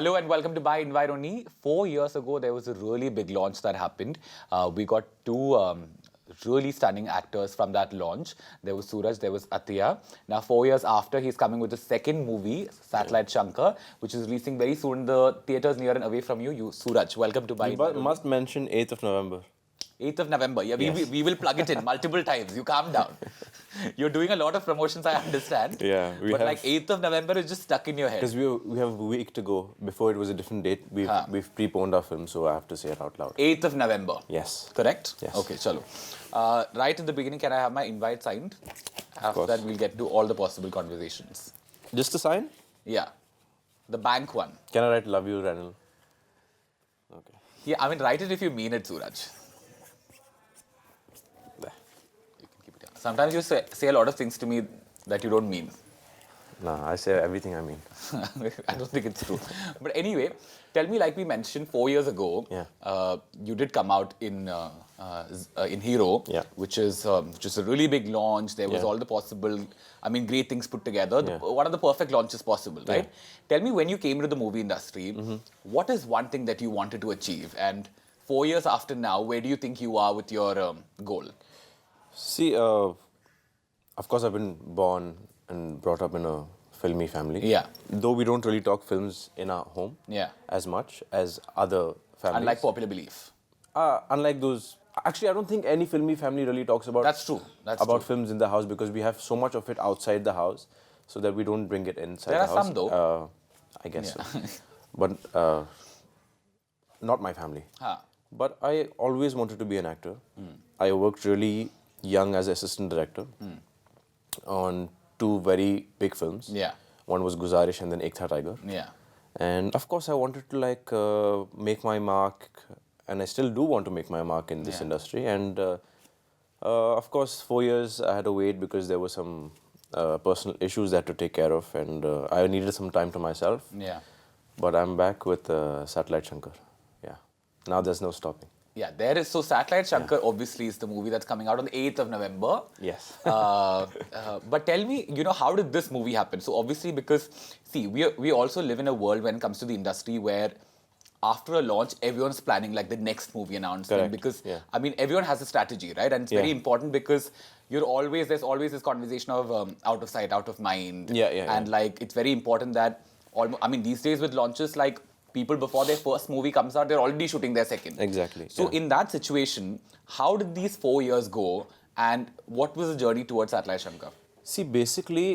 Hello and welcome to Buy Invite Only. 4 years ago, there was a really big launch that happened. We got two really stunning actors from that launch. There was Suraj, there was Atiya. Now, 4 years after, he's coming with the second movie, Satellite Shankar, which is releasing very soon in the theaters near and away from you. Suraj, welcome to Buy You Invite Only. must mention 8th of November. 8th of November. Yeah, Yes. we will plug it in multiple times. You calm down. You're doing a lot of promotions, I understand. Yeah, we but have- like 8th of November is just stuck in your head. Because we have a week to go. Before it was a different date. We've preponed our film, so I have to say it out loud. 8th of November. Yes. Correct? Yes. Okay, chalo. Right in the beginning, can I have my invite signed? After course. that, we'll get to all the possible conversations. Just a sign? Yeah. The bank one. Can I write love you, Ranil? Okay. Yeah, I mean, write it if you mean it, Suraj. There. You can keep it down. Sometimes you say a lot of things to me that you don't mean. No, I say everything I mean. I don't think it's true. But anyway, tell me, like we mentioned 4 years ago, Yeah. you did come out in Hero, Yeah. which is just a really big launch. There was Yeah. all the possible, great things put together. Yeah. One of the perfect launches possible, right? Tell me, when you came into the movie industry, what is one thing that you wanted to achieve? And 4 years after now, where do you think you are with your goal? See, of course, I've been born and brought up in a filmy family. Yeah. Though we don't really talk films in our home Yeah. as much as other families. Unlike popular belief. Unlike those. Actually, I don't think any filmy family really talks about That's true. That's about true. films in the house because we have so much of it outside the house, so that we don't bring it inside There the are house. some, though. I guess so, but not my family. Huh. But I always wanted to be an actor. I worked really young as assistant director on two very big films. Yeah. One was Guzarish and then Ek Tha Tiger. Yeah. And of course, I wanted to make my mark, and I still do want to make my mark in this Yeah. industry. And of course, 4 years I had to wait because there were some personal issues that I had to take care of, and I needed some time to myself. Yeah. But I'm back with Satellite Shankar. Yeah, now there's no stopping. Yeah, there is. So, Satellite Shankar obviously is the movie that's coming out on the 8th of November. Yes. But tell me, how did this movie happen? So, obviously, because, see, we also live in a world when it comes to the industry where after a launch, everyone's planning like the next movie announcement. Correct. Because, Yeah. everyone has a strategy, right? And it's very Yeah. important because there's always this conversation of out of sight, out of mind. Yeah. And like, it's very important that, these days with launches, like, people before their first movie comes out, they're already shooting their second. Exactly, So yeah. in that situation, how did these 4 years go, and what was the journey towards Satellite Shankar? See, basically,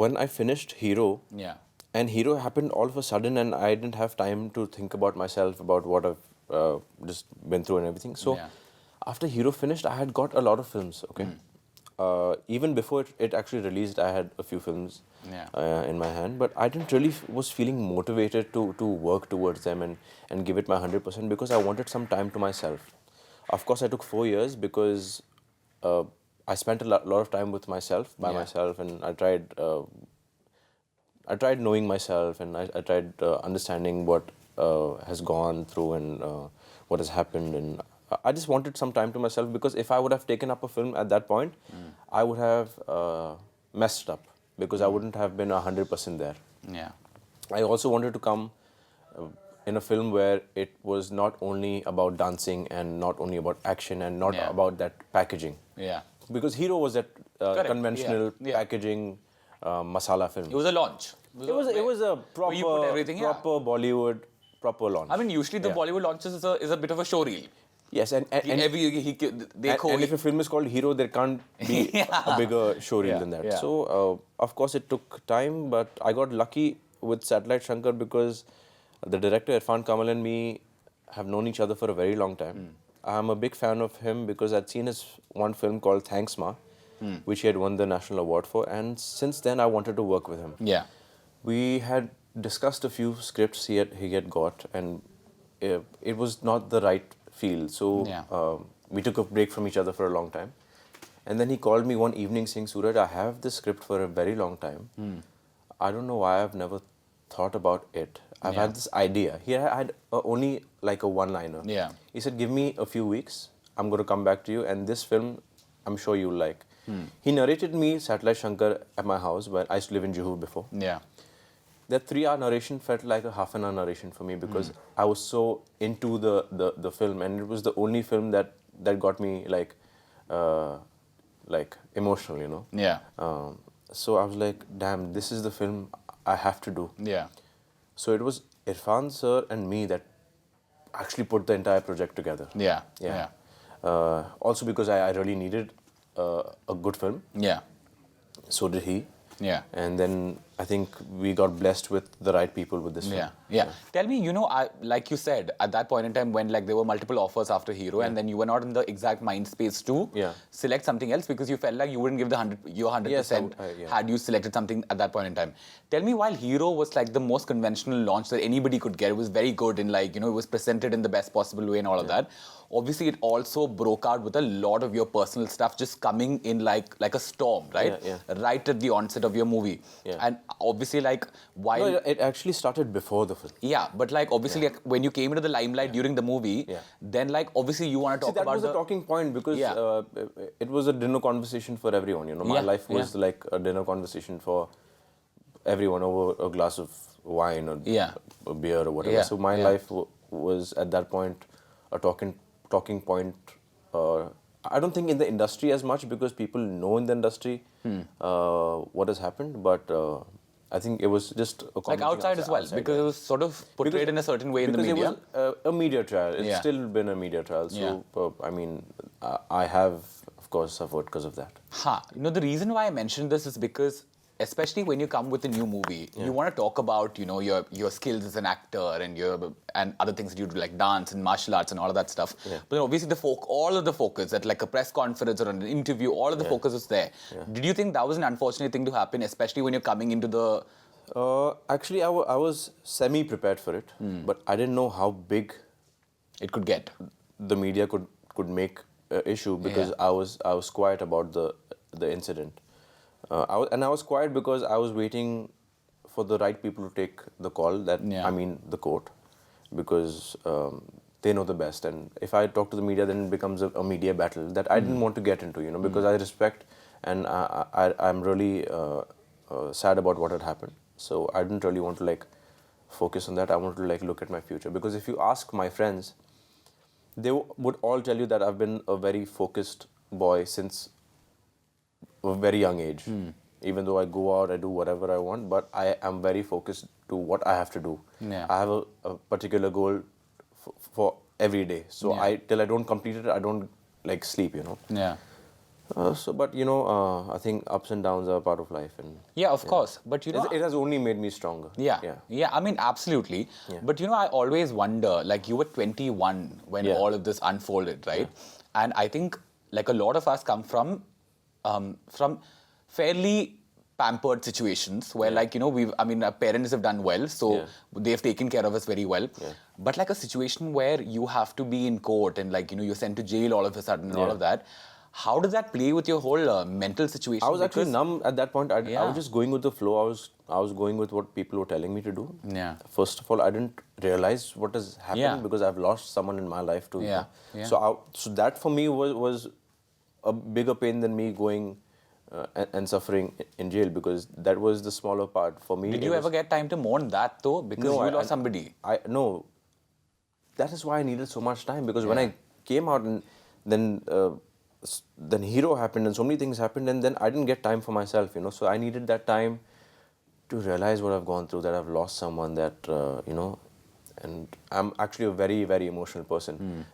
when I finished Hero, Yeah. and Hero happened all of a sudden, and I didn't have time to think about myself, about what I've just been through and everything. So, Yeah. after Hero finished, I had got a lot of films, okay? Even before it actually released, I had a few films in my hand, but I didn't really was feeling motivated to work towards them and give it my 100% because I wanted some time to myself. Of course, I took 4 years because I spent a lot of time with myself, by myself, and I tried knowing myself, and I tried understanding what has gone through and what has happened, and I just wanted some time to myself because if I would have taken up a film at that point, I would have messed up because I wouldn't have been 100% there. Yeah. I also wanted to come in a film where it was not only about dancing and not only about action and not about that packaging. Yeah. Because Hero was that Correct. conventional Yeah. packaging masala film. It was a launch. It was a where you put everything, proper Bollywood, proper launch. Usually the Bollywood launches is a bit of a showreel. Yes, and if a film is called Hero, there can't be a bigger showreel than that. Yeah. So, of course, it took time, but I got lucky with Satellite Shankar because the director Irfan Kamal and me have known each other for a very long time. I'm a big fan of him because I'd seen his one film called Thanks Ma, which he had won the national award for, and since then I wanted to work with him. Yeah. We had discussed a few scripts he had got, and it was not the right feel. So we took a break from each other for a long time. And then he called me one evening saying, Suraj, I have this script for a very long time. I don't know why I've never thought about it. I've had this idea. He had only like a one-liner. Yeah. He said, give me a few weeks. I'm going to come back to you. And this film, I'm sure you'll like. He narrated me Satellite Shankar at my house where I used to live in Juhu before. Yeah. that 3 hour narration felt like a half an hour narration for me because I was so into the film, and it was the only film that got me like emotional, you know. Yeah. So I was like, damn, this is the film I have to do. Yeah. So it was Irfan sir and me that actually put the entire project together. Yeah. Yeah. Also because I really needed a good film. Yeah. So did he. Yeah. And then I think we got blessed with the right people with this film. Yeah. Tell me, like you said, at that point in time when like there were multiple offers after Hero, and then you were not in the exact mind space to select something else because you felt like you wouldn't give your 100% Yes, had you selected something at that point in time. Tell me, while Hero was like the most conventional launch that anybody could get, it was very good and like, it was presented in the best possible way and all of that. Obviously, it also broke out with a lot of your personal stuff just coming in like a storm, right? Right at the onset of your movie. And obviously, like, while... No, it actually started before the film. Yeah, but like, obviously, like, when you came into the limelight during the movie, then like, obviously, you want to talk that about was a talking point because it was a dinner conversation for everyone, you know. My life was like a dinner conversation for everyone over a glass of wine or a beer or whatever. So my life was at that point a talking point. I don't think in the industry as much because people know in the industry what has happened, but I think it was just a like outside as well because it was sort of portrayed in a certain way in the media. Because it was a media trial. It's still been a media trial. So, I mean, I have, of course, suffered because of that. The reason why I mentioned this is because especially when you come with a new movie, you want to talk about, your skills as an actor and other things that you do like dance and martial arts and all of that stuff. But then obviously all of the focus at like a press conference or an interview, all of the focus was there. Did you think that was an unfortunate thing to happen, especially when you're coming into the... Actually, I was semi-prepared for it, but I didn't know how big it could get. The media could make an issue because I was quiet about the incident. I was quiet because I was waiting for the right people to take the call, the court, because they know the best. And if I talk to the media, then it becomes a media battle that I didn't want to get into, because I respect and I'm really sad about what had happened. So I didn't really want to like focus on that. I wanted to like look at my future, because if you ask my friends, they would all tell you that I've been a very focused boy since a very young age. Even though I go out, I do whatever I want, but I am very focused to what I have to do. I have a particular goal for every day. So till I don't complete it, I don't like sleep, But I think ups and downs are part of life, and of course. But it has only made me stronger. I mean, absolutely. But I always wonder, like, you were 21 when all of this unfolded, right? And I think like a lot of us come from fairly pampered situations where our parents have done well, so they've taken care of us very well. But like a situation where you have to be in court and like you're sent to jail all of a sudden and all of that. How does that play with your whole mental situation? I was actually numb at that point. I was just going with the flow. I was going with what people were telling me to do. First of all, I didn't realize what has happened because I've lost someone in my life too. So that for me was a bigger pain than me going and suffering in jail, because that was the smaller part for me. Did you ever get time to mourn that though? Because you lost somebody. No. That is why I needed so much time, because when I came out and then Hero happened and so many things happened, and then I didn't get time for myself, So I needed that time to realize what I've gone through, that I've lost someone, that, and I'm actually a very, very emotional person.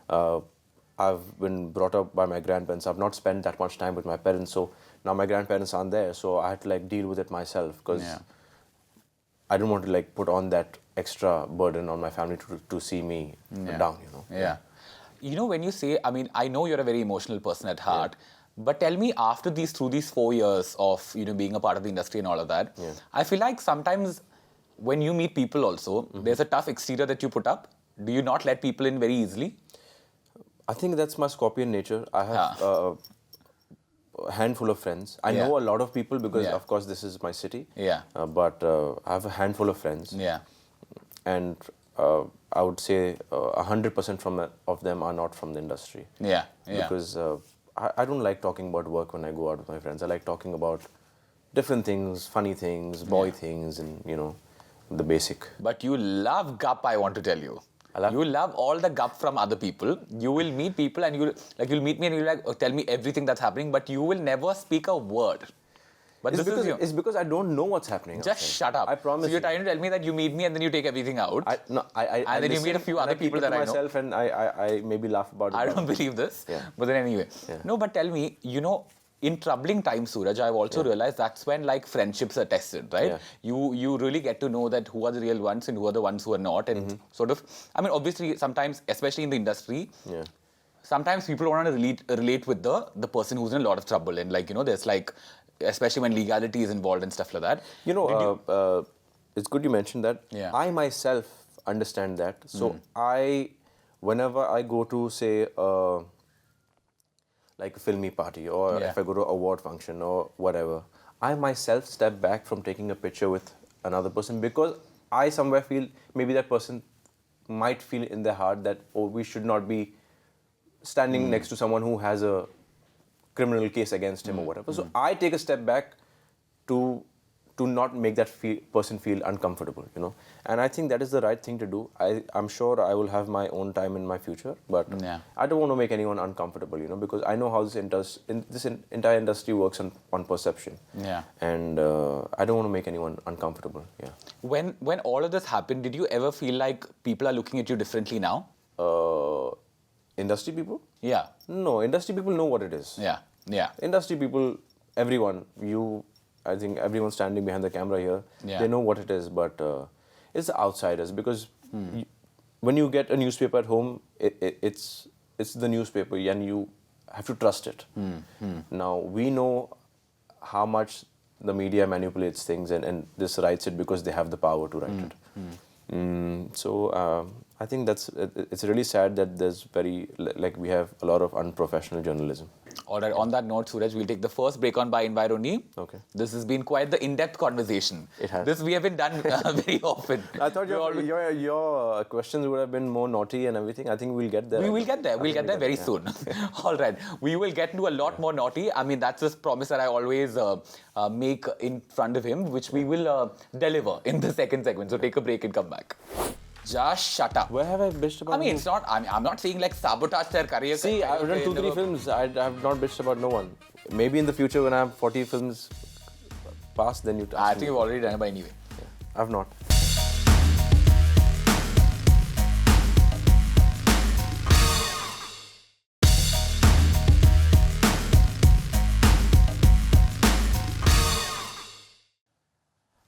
I've been brought up by my grandparents. I've not spent that much time with my parents, so now my grandparents aren't there, so I had to like deal with it myself, because I didn't want to like put on that extra burden on my family to see me down, When you say, I mean, I know you're a very emotional person at heart, but tell me, through these 4 years of, being a part of the industry and all of that, I feel like sometimes when you meet people also, there's a tough exterior that you put up. Do you not let people in very easily? I think that's my Scorpion nature. I have a handful of friends. I know a lot of people because, of course, this is my city. But I have a handful of friends. And I would say 100% of them are not from the industry. Because I don't like talking about work when I go out with my friends. I like talking about different things, funny things, boy things, and the basic. But you love gup, I want to tell you. You love all the gup from other people. You will meet people and you'll meet me and you'll like, oh, tell me everything that's happening, but you will never speak a word. But It's because I don't know what's happening. Just shut up. I promise. So you're trying to tell me that you meet me and then you take everything out. And then you meet a few other people that I know. myself and I maybe laugh about it. I don't believe this. Yeah. But then anyway. Yeah. No, but tell me, in troubling times, Suraj, I've also realized that's when like friendships are tested, right? Yeah. You really get to know that who are the real ones and who are the ones who are not. And sort of, I mean, obviously, sometimes, especially in the industry, sometimes people don't want to relate with the person who's in a lot of trouble. And like, there's like, especially when legality is involved and stuff like that. It's good you mentioned that. Yeah. I myself understand that. So whenever I go to say like a filmy party or if I go to an award function or whatever, I myself step back from taking a picture with another person because I somewhere feel maybe that person might feel in their heart that, oh, we should not be standing next to someone who has a criminal case against him or whatever. So I take a step back to not make that person feel uncomfortable, And I think that is the right thing to do. I'm sure I will have my own time in my future, but I don't want to make anyone uncomfortable, because I know how this entire industry works on perception. Yeah. And I don't want to make anyone uncomfortable. Yeah. When all of this happened, did you ever feel like people are looking at you differently now? Industry people? Yeah. No, industry people know what it is. Yeah. Yeah. Industry people, everyone, I think everyone standing behind the camera here, they know what it is, but it's the outsiders because when you get a newspaper at home, it's the newspaper and you have to trust it. Now, we know how much the media manipulates things and this writes it because they have the power to write it. So I think it's really sad that we have a lot of unprofessional journalism. All right, on that note, Suraj, we'll take the first break on By Environi. Okay. This has been quite the in-depth conversation. It has. This we haven't done very often. I thought your questions would have been more naughty and everything. I think we'll get there. We will get there. We'll get there very soon. All right. We will get to a lot more naughty. I mean, that's this promise that I always make in front of him, which we will deliver in the second segment. So take a break and come back. Just shut up. Where have I bitched about? I mean, it's not. I'm not saying like sabotage their career. See, I've done 2-3 films. I have not bitched about no one. Maybe in the future when I have 40 films past, then you. I think you've already done it by anyway. Yeah. I've not.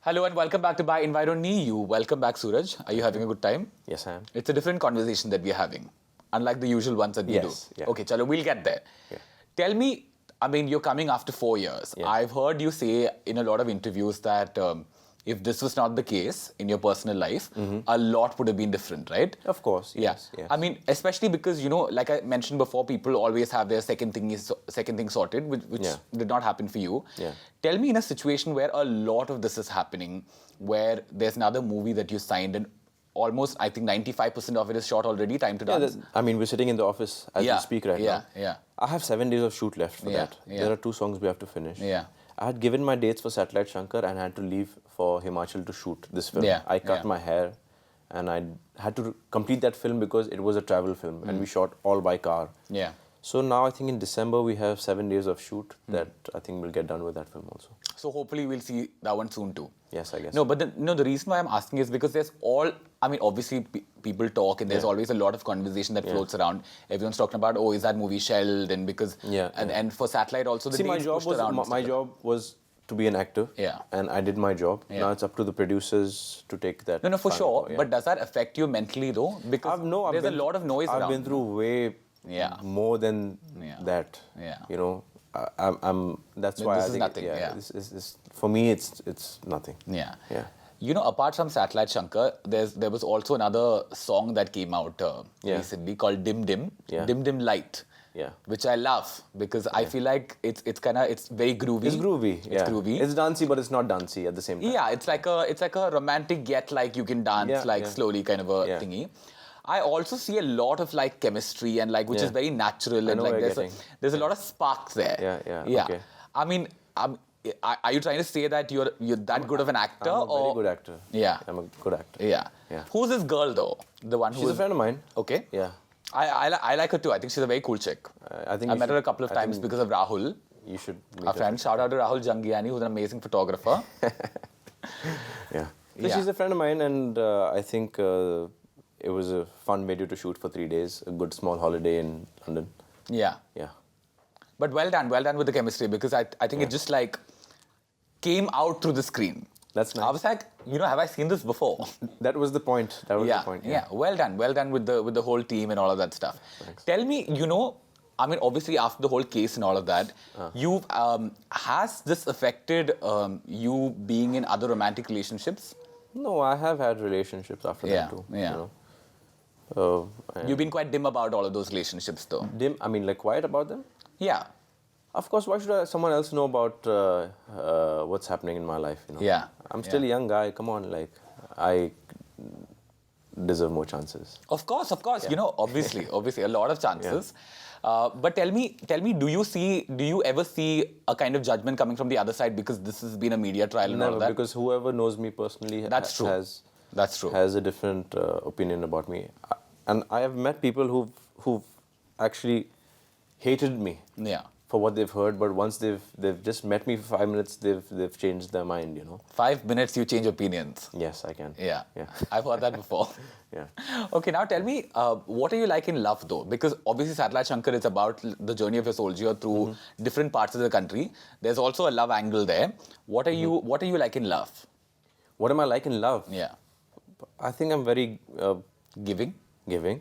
Hello and welcome back to By Environi. Welcome back, Suraj. Are you having a good time? Yes, I am. It's a different conversation that we're having, unlike the usual ones that we do. Yeah. Okay, chalo, we'll get there. Yeah. Tell me, I mean, you're coming after 4 years. Yeah. I've heard you say in a lot of interviews that if this was not the case in your personal life, a lot would have been different, right? Of course, yes. Yeah. I mean, especially because, like I mentioned before, people always have their second thing sorted, which did not happen for you. Yeah. Tell me in a situation where a lot of this is happening, where there's another movie that you signed and almost, I think 95% of it is shot already, Time to Dance. I mean, we're sitting in the office as we speak right now. Yeah. I have 7 days of shoot left for that. Yeah. There are 2 songs we have to finish. Yeah. I had given my dates for Satellite Shankar and had to leave for Himachal to shoot this film. Yeah. I cut my hair and I had to complete that film because it was a travel film and we shot all by car. Yeah. So now I think in December we have 7 days of shoot that I think we'll get done with that film also. So hopefully we'll see that one soon too. Yes, I guess. No, but the reason why I'm asking is because obviously people talk and there's always a lot of conversation that floats around. Everyone's talking about, is that movie shelved? And because, and for Satellite also, the my job was to be an actor. Yeah. And I did my job. Yeah. Now it's up to the producers to take that. No, for sure. But does that affect you mentally though? Because there's a lot of noise around. I've been through way more than that. Yeah. That's No, why this I is think nothing, this for me it's nothing. Yeah. Yeah. Apart from Satellite Shankar, there was also another song that came out recently called Dim Dim. Yeah. Dim Dim Light. Yeah. Which I love because I feel like it's very groovy. It's groovy. It's groovy. It's dancey, but it's not dancey at the same time. Yeah, it's like a romantic yet like you can dance slowly kind of a thingy. I also see a lot of like chemistry and like which is very natural and like there's a lot of sparks there. Yeah. Okay. I mean, are you trying to say that you're that good of an actor? I'm a or? very good actor. Yeah. I'm a good actor. Yeah. Yeah. Who's this girl though? The one who's She's a friend of mine. Okay. Yeah. I like her too. I think she's a very cool chick. I think I you met her should- a couple of I times think because of Rahul, You should meet our her. friend. Shout out to Rahul Jangiani, who's an amazing photographer. Yeah. So Yeah. she's a friend of mine, and I think it was a fun video to shoot for 3 days. A good small holiday in London. Yeah. Yeah. But well done with the chemistry, because I think it just like came out through the screen. That's nice. I was like, have I seen this before? That was the point. That was the point. Yeah. Well done with the whole team and all of that stuff. Thanks. Tell me, I mean, obviously after the whole case and all of that, you've has this affected you being in other romantic relationships? No, I have had relationships after Yeah, that too. yeah. You know? And You've been quite dim about all of those relationships, though. dim. I mean, like quiet about them. Yeah. Of course. Why should someone else know about what's happening in my life? You know. Yeah. I'm still a young guy. Come on, like I deserve more chances. Of course. Obviously, a lot of chances. But tell me, do you ever see a kind of judgment coming from the other side because this has been a media trial and all Never, of that? because whoever knows me personally That's true. That's true. has a different opinion about me. And I have met people who've actually hated me Yeah. for what they've heard, but once they've just met me for 5 minutes, they've changed their mind, you know. 5 minutes, you change opinions. Yes, I can. Yeah. Yeah. I've heard that before. Yeah. Okay, now tell me, what are you like in love though? Because obviously Satellite Shankar is about the journey of a soldier through different parts of the country. There's also a love angle there. What are you like in love? What am I like in love? Yeah. I think I'm very Giving? giving,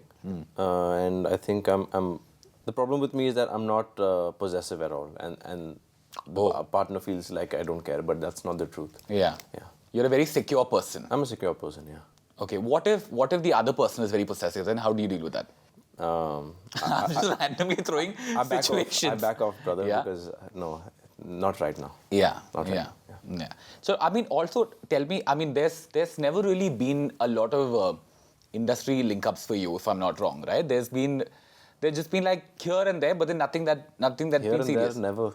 and I think I'm. The problem with me is that I'm not possessive at all, and a partner feels like I don't care, but that's not the truth. Yeah. Yeah. You're a very secure person. I'm a secure person. Yeah. Okay, what if the other person is very possessive? Then how do you deal with that? I'm just randomly throwing situations. I back off, brother, Yeah? because no, not right now. Yeah, Not right. yeah. So I mean, also tell me. I mean, there's never really been a lot of industry link-ups for you, if I'm not wrong, right? There's just been like here and there, but then nothing that Here feels and serious. there, never.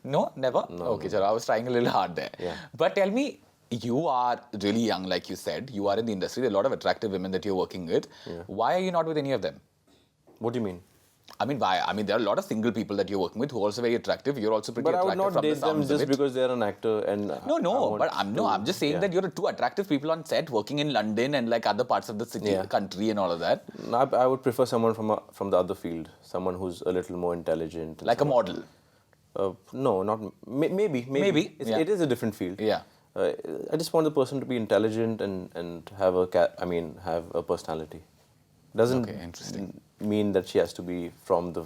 No, never. Okay, so I was trying a little hard there. Yeah. But tell me, you are really young, like you said. You are in the industry. There are a lot of attractive women that you're working with. Yeah. Why are you not with any of them? What do you mean? I mean, why? I mean, there are a lot of single people that you're working with who are also very attractive. You're also pretty But I attractive would not from the date them sounds of just it. because they're an actor and. I'm just saying that you're two attractive people on set working in London and like other parts of the city, Yeah. country and all of that. I would prefer someone from the other field, someone who's a little more intelligent. and Like a someone- model. No, not maybe. Maybe, yeah. It is a different field. Yeah. I just want the person to be intelligent and have a personality. Doesn't Okay, interesting. mean that she has to be from the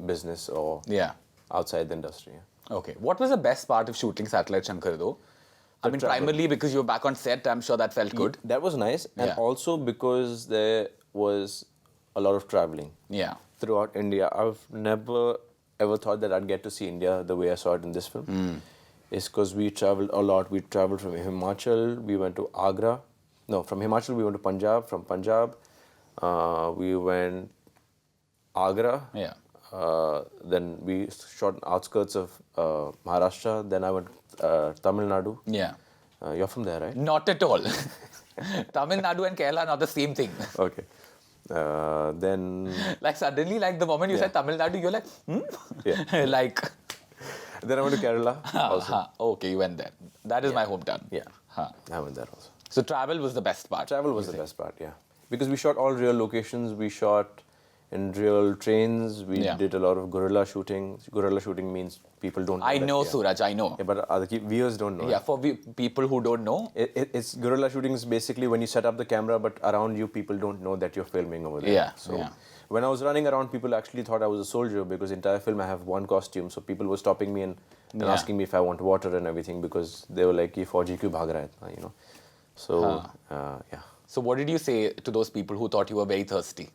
business or Yeah. outside the industry. Yeah. Okay. What was the best part of shooting Satellite Shankar though? I mean, travel. primarily because you were back on set, I'm sure that felt good. That was nice, and Yeah. also because there was a lot of traveling Yeah. throughout India. I've never ever thought that I'd get to see India the way I saw it in this film. It's because we traveled a lot. We traveled from Himachal, we went to Agra. No, from Himachal we went to Punjab. From Punjab, we went Agra. Yeah. Then we shot outskirts of Maharashtra. Then I went Tamil Nadu. Yeah. You're from there, right? Not at all. Tamil Nadu and Kerala are not the same thing. Okay. Then Like suddenly, like the moment you said Tamil Nadu, you're like, Yeah. like, then I went to Kerala also. okay, you went there. That is my hometown. Yeah. Huh. I went there also. So travel was the best part. Travel was the best part, yeah. Because we shot all real locations. We shot in real trains. We Yeah. did a lot of guerrilla shooting. Guerrilla shooting means people don't know. I that, know, yeah. Suraj, I know. Yeah, but other viewers don't know. Yeah, for people who don't know. It's guerrilla shooting is basically when you set up the camera, but around you people don't know that you're filming over there. Yeah, So yeah. when I was running around, people actually thought I was a soldier because the entire film I have one costume. So people were stopping me and Yeah. asking me if I want water and everything because they were like, "Ye fauji kyun bhag raha hai?" You know. So yeah. So what did you say to those people who thought you were very thirsty?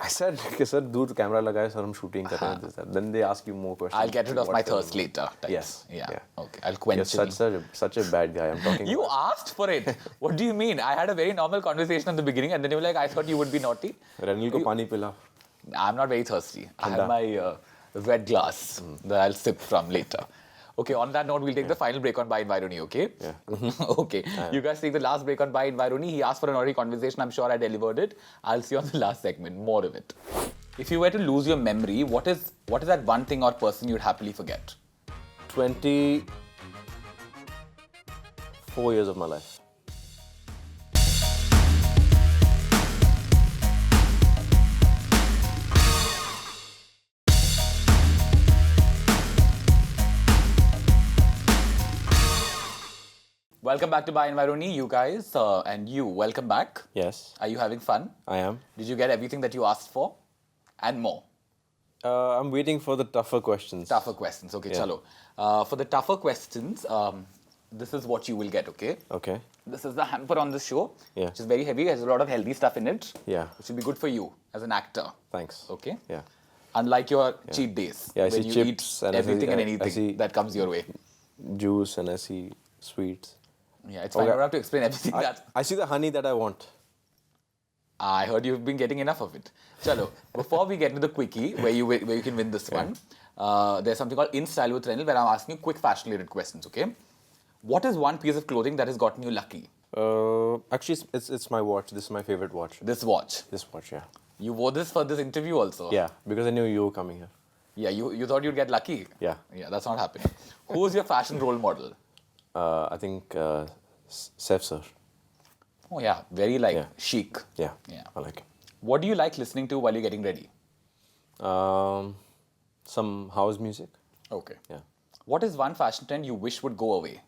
I said, sir, दूर camera लगाए sir, हम shooting कर रहे हैं this, that. Then they ask you more questions. I'll get rid of What my film? thirst later. Types. Yes. Yeah. Yeah. Okay. I'll quench You're it. such a bad guy. I'm talking. You about. asked for it. What do you mean? I had a very normal conversation at the beginning, and then you were like, I thought you would be naughty. Ranil को पानी पिला. I'm not very thirsty. I have my red glass that I'll sip from later. Okay, on that note, we'll take the final break on By Environi, okay? Yeah. Okay. You guys take the last break on By Environi. He asked for an already conversation. I'm sure I delivered it. I'll see you on the last segment. More of it. If you were to lose your memory, what is that one thing or person you'd happily forget? 24 years of my life. Welcome back to By Environi, you guys, and you. Welcome back. Yes, Are you having fun? I am. Did you get everything that you asked for? And more? I'm waiting for the tougher questions. Tougher questions. Okay, Yeah. chalo. For the tougher questions, this is what you will get, okay? Okay. This is the hamper on this show, Yeah. which is very heavy. It has a lot of healthy stuff in it. Yeah. Which will be good for you as an actor. Thanks. Okay? Yeah. Unlike your cheat days, Yeah, I when see you chips eat and I see- everything and I anything see- that comes your way. Juice and I see sweets. Yeah, it's fine. Okay. I don't have to explain everything that. I see the honey that I want. I heard you've been getting enough of it. Chalo, before we get to the quickie, where you can win this one, there's something called In Style with Renil, where I'm asking you quick fashion-related questions, okay? What is one piece of clothing that has gotten you lucky? Actually, it's my watch. This is my favorite watch. This watch. This watch, yeah. You wore this for this interview also? Yeah, because I knew you were coming here. Yeah, you thought you'd get lucky? Yeah. Yeah, that's not happening. Who's your fashion role model? I think Seth sir. Oh yeah, very Yeah. chic. Yeah. Yeah. I like What do you like listening to while you're getting ready? it. Some house music. Okay. Yeah. What is one fashion trend you wish would go away?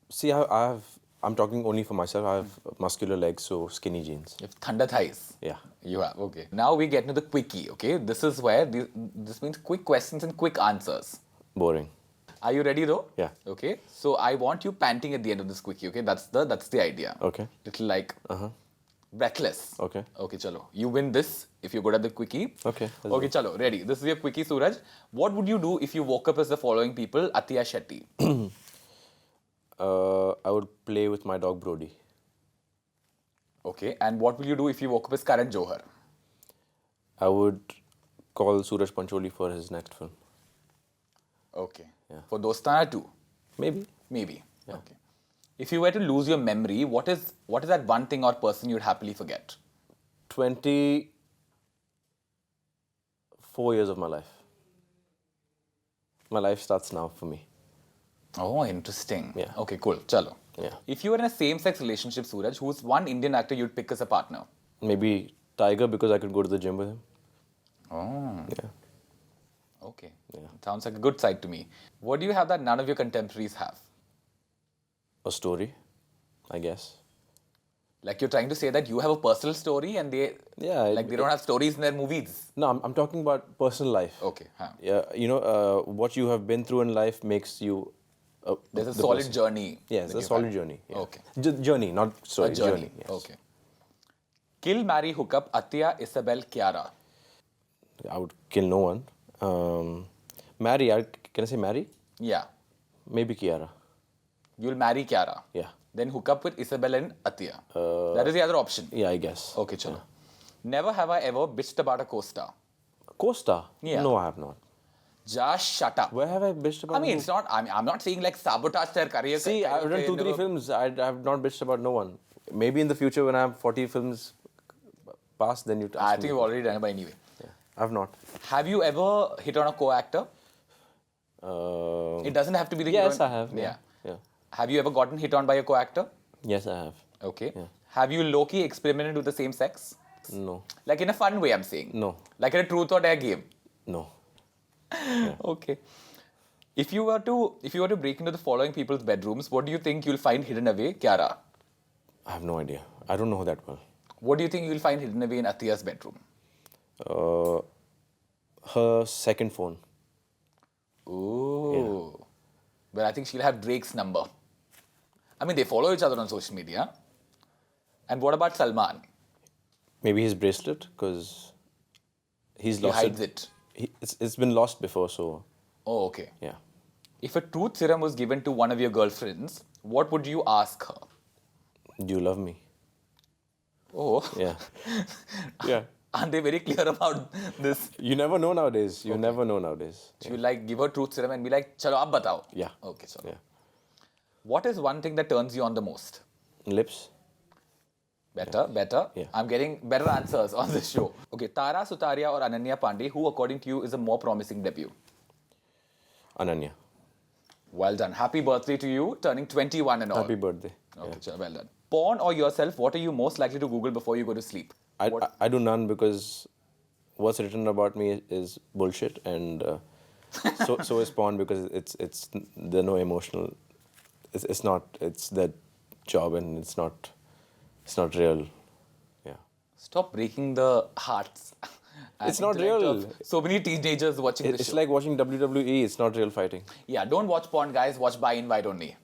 See, I'm talking only for myself. I have muscular legs, so skinny jeans. You have thunder thighs. Yeah. You have, okay. Now we get into the quickie, okay? This is where, this means quick questions and quick answers. Boring. Are you ready though? Yeah. Okay. So I want you panting at the end of this quickie, okay? That's the idea. Okay. Little like breathless. Okay. Okay, chalo. You win this if you're good at the quickie. Okay, let's Okay, chalo. Ready. This is your quickie, Suraj. What would you do if you woke up as the following people? Atiya Shetty. I would play with my dog Brody. Okay. And what will you do if you woke up as Karan Johar? I would call Suraj Pancholi for his next film. Okay. Yeah. For Dostana too? Maybe. Maybe. Okay. If you were to lose your memory, what is that one thing or person you'd happily forget? 24 years of my life. My life starts now for me. Oh, interesting. Yeah. Okay, cool. Chalo. Yeah. If you were in a same-sex relationship, Suraj, who's one Indian actor you'd pick as a partner? Maybe Tiger because I could go to the gym with him. Oh. Yeah. Okay. Sounds like a good side to me. What do you have that none of your contemporaries have? A story, I guess. Like you're trying to say that you have a personal story and they they don't have stories in their movies. No, I'm talking about personal life. Okay. Huh. Yeah, what you have been through in life makes you. There's a the solid person. journey. Yes, that a you've solid had. journey. Yeah. Okay. Journey, not story. A journey. Yes. Okay. Kill, marry, hook up, Atiya, Isabel, Kiara. I would kill no one. Marry, can I say marry? Yeah. Maybe Kiara. You'll marry Kiara. Yeah. Then hook up with Isabel and Atiya. That is the other option. Yeah, I guess. Okay, chalo. Never have I ever bitched about a co-star. Co-star? Yeah. No, I have not. Just shut up. Where have I bitched about? I mean, it's not. I'm not saying like sabotage their career. See, I've done 2-3 films. I have not bitched about no one. Maybe in the future when I have 40 films past, then you. I think you've already done it by anyway. Yeah. I've not. Have you ever hit on a co-actor? It doesn't have to be the Yes, heroine. I have. Yeah. Yeah. Have you ever gotten hit on by a co-actor? Yes, I have. Okay. Yeah. Have you low-key experimented with the same sex? No. Like in a fun way, I'm saying. No. Like in a truth or dare game. No. Okay. If you were to break into the following people's bedrooms, what do you think you'll find hidden away? Kiara. I have no idea. I don't know her that well. What do you think you'll find hidden away in Atiya's bedroom? Her second phone. Ooh. But I think she'll have Drake's number. I mean, they follow each other on social media. And what about Salman? Maybe his bracelet, because he's He lost hides it. It's been lost before, so Oh, okay. yeah. If a truth serum was given to one of your girlfriends, what would you ask her? Do you love me? Oh. Yeah. Yeah. Aren't they very clear about this? You never know nowadays. You never know nowadays. You like give a truth serum and be like, chalo, ab batao. Yeah. Okay, chalo. Yeah. What is one thing that turns you on the most? Lips. Better, better. Yeah. I'm getting better answers on this show. Okay, Tara Sutaria or Ananya Pandey, who according to you is a more promising debut? Ananya. Well done. Happy birthday to you, turning 21 and all. Happy birthday. Okay, chalo, well done. Porn or yourself, what are you most likely to Google before you go to sleep? I do none because what's written about me is bullshit, and so is porn because it's there are no emotional. It's their job and it's not real. Yeah. Stop breaking the hearts. and It's not intellect real. of So many teenagers watching this It's show. like watching WWE. It's not real fighting. Yeah, don't watch porn, guys. Watch by invite only.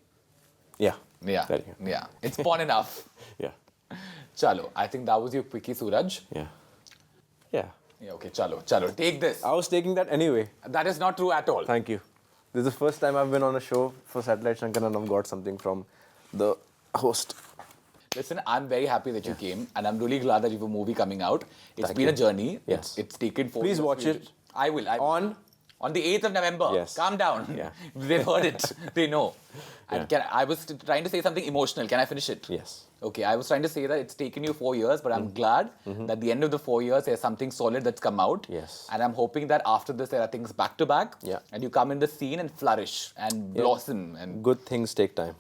Yeah. Yeah, Very- yeah. It's porn enough. Yeah. Chalo, I think that was your quickie, Suraj. Yeah. Yeah. Yeah, okay, chalo. Take this. I was taking that anyway. That is not true at all. Thank you. This is the first time I've been on a show for Satellite Shankar and I've got something from the host. Listen, I'm very happy that you came, and I'm really glad that you have a movie coming out. It's Thank been you. a journey. Yes. It's taken 4 Please years watch for you it. to- I will. On the 8th of November. Yes. Calm down. Yeah. They've heard it. They know. And Yeah. I was trying to say something emotional. Can I finish it? Yes. Okay, I was trying to say that it's taken you 4 years, but I'm glad that at the end of the 4 years, there's something solid that's come out. Yes. And I'm hoping that after this, there are things back to back. Yeah. And you come in the scene and flourish and blossom. And Good things take time.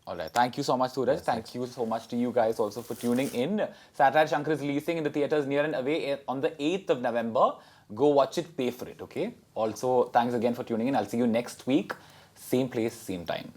all right. Thank you so much, Suraj. Thank you so much to you guys also for tuning in. Satellite Shankar is releasing in the theatres near and away on the 8th of November. Go watch it, pay for it, okay? Also, thanks again for tuning in. I'll see you next week. Same place, same time.